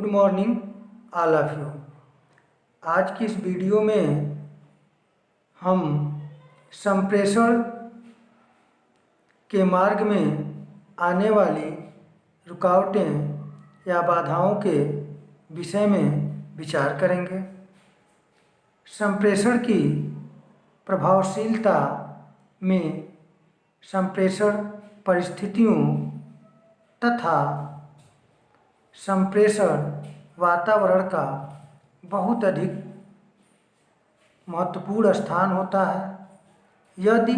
Good morning all of you. आज की इस वीडियो में हम संप्रेषण के मार्ग में आने वाली रुकावटें या बाधाओं के विषय में विचार करेंगे। संप्रेषण की प्रभावशीलता में संप्रेषण परिस्थितियों तथा संप्रेषण वातावरण का बहुत अधिक महत्वपूर्ण स्थान होता है। यदि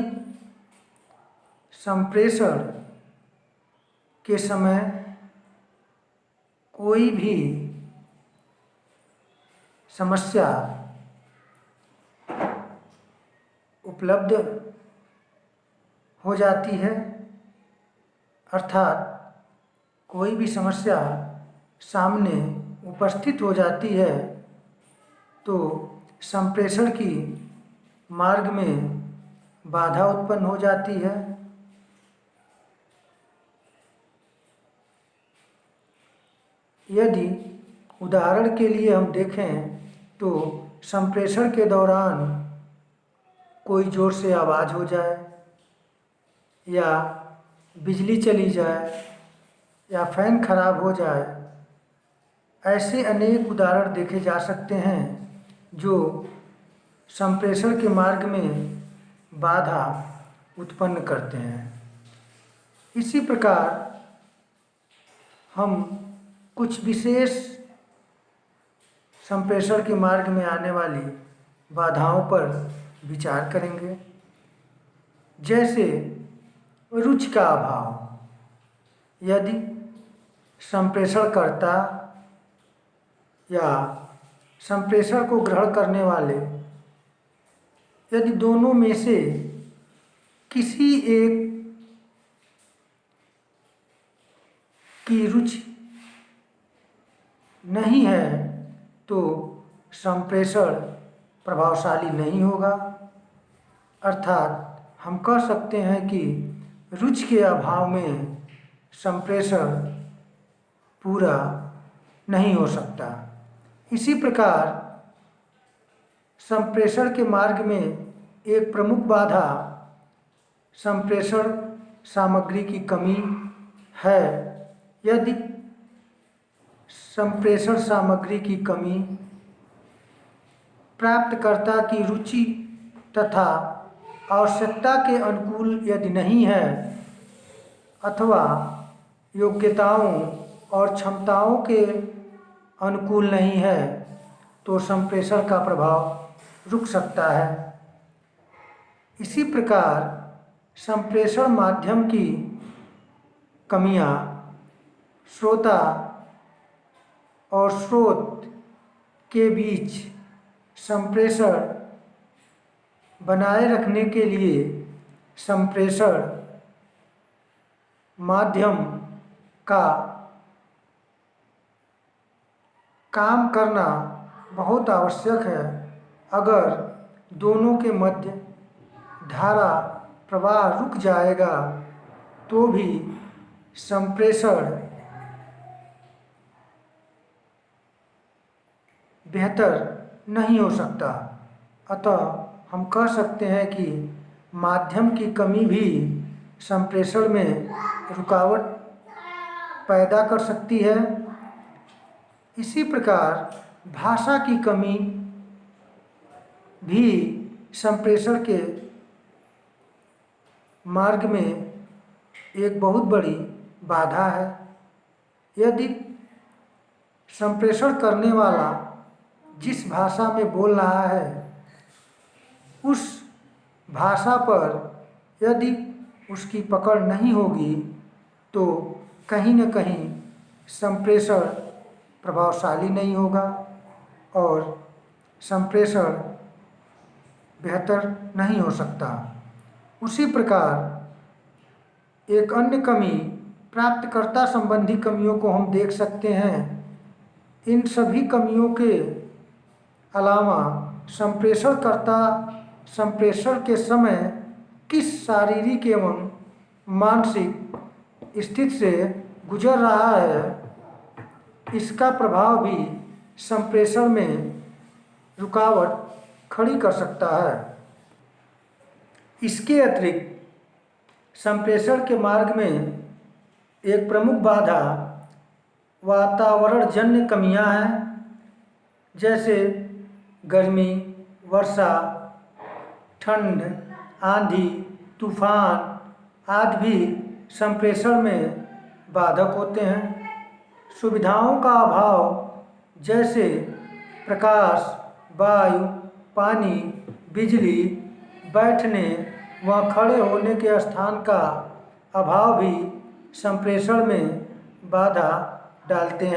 संप्रेषण के समय कोई भी समस्या उपलब्ध हो जाती है, अर्थात कोई भी समस्या सामने उपस्थित हो जाती है, तो संप्रेषण की मार्ग में बाधा उत्पन्न हो जाती है। यदि उदाहरण के लिए हम देखें तो संप्रेषण के दौरान कोई ज़ोर से आवाज़ हो जाए या बिजली चली जाए या फैन खराब हो जाए, ऐसे अनेक उदाहरण देखे जा सकते हैं जो संप्रेषण के मार्ग में बाधा उत्पन्न करते हैं। इसी प्रकार हम कुछ विशेष संप्रेषण के मार्ग में आने वाली बाधाओं पर विचार करेंगे, जैसे रुचि का अभाव। यदि संप्रेषणकर्ता या संप्रेषण को ग्रहण करने वाले यदि दोनों में से किसी एक की रुचि नहीं है तो संप्रेषण प्रभावशाली नहीं होगा। अर्थात हम कह सकते हैं कि रुचि के अभाव में संप्रेषण पूरा नहीं हो सकता। इसी प्रकार संप्रेषण के मार्ग में एक प्रमुख बाधा संप्रेषण सामग्री की कमी है। यदि संप्रेषण सामग्री की कमी प्राप्तकर्ता की रुचि तथा आवश्यकता के अनुकूल यदि नहीं है अथवा योग्यताओं और क्षमताओं के अनुकूल नहीं है, तो संप्रेषण का प्रभाव रुक सकता है। इसी प्रकार संप्रेषण माध्यम की कमियां श्रोता और स्रोत के बीच संप्रेषण बनाए रखने के लिए संप्रेषण माध्यम का काम करना बहुत आवश्यक है। अगर दोनों के मध्य धारा प्रवाह रुक जाएगा तो भी संप्रेषण बेहतर नहीं हो सकता। अतः हम कह सकते हैं कि माध्यम की कमी भी संप्रेषण में रुकावट पैदा कर सकती है। इसी प्रकार भाषा की कमी भी संप्रेषण के मार्ग में एक बहुत बड़ी बाधा है। यदि संप्रेषण करने वाला जिस भाषा में बोल रहा है उस भाषा पर यदि उसकी पकड़ नहीं होगी तो कहीं न कहीं संप्रेषण प्रभावशाली नहीं होगा और संप्रेषण बेहतर नहीं हो सकता। उसी प्रकार एक अन्य कमी प्राप्तकर्ता संबंधी कमियों को हम देख सकते हैं। इन सभी कमियों के अलावा संप्रेषणकर्ता संप्रेषण के समय किस शारीरिक एवं मानसिक स्थिति से गुजर रहा है इसका प्रभाव भी संप्रेषण में रुकावट खड़ी कर सकता है। इसके अतिरिक्त संप्रेषण के मार्ग में एक प्रमुख बाधा वातावरणजन्य कमियां हैं, जैसे गर्मी, वर्षा, ठंड, आंधी, तूफान आदि भी संप्रेषण में बाधक होते हैं। सुविधाओं का अभाव जैसे प्रकाश, वायु, पानी, बिजली, बैठने व खड़े होने के स्थान का अभाव भी संप्रेषण में बाधा डालते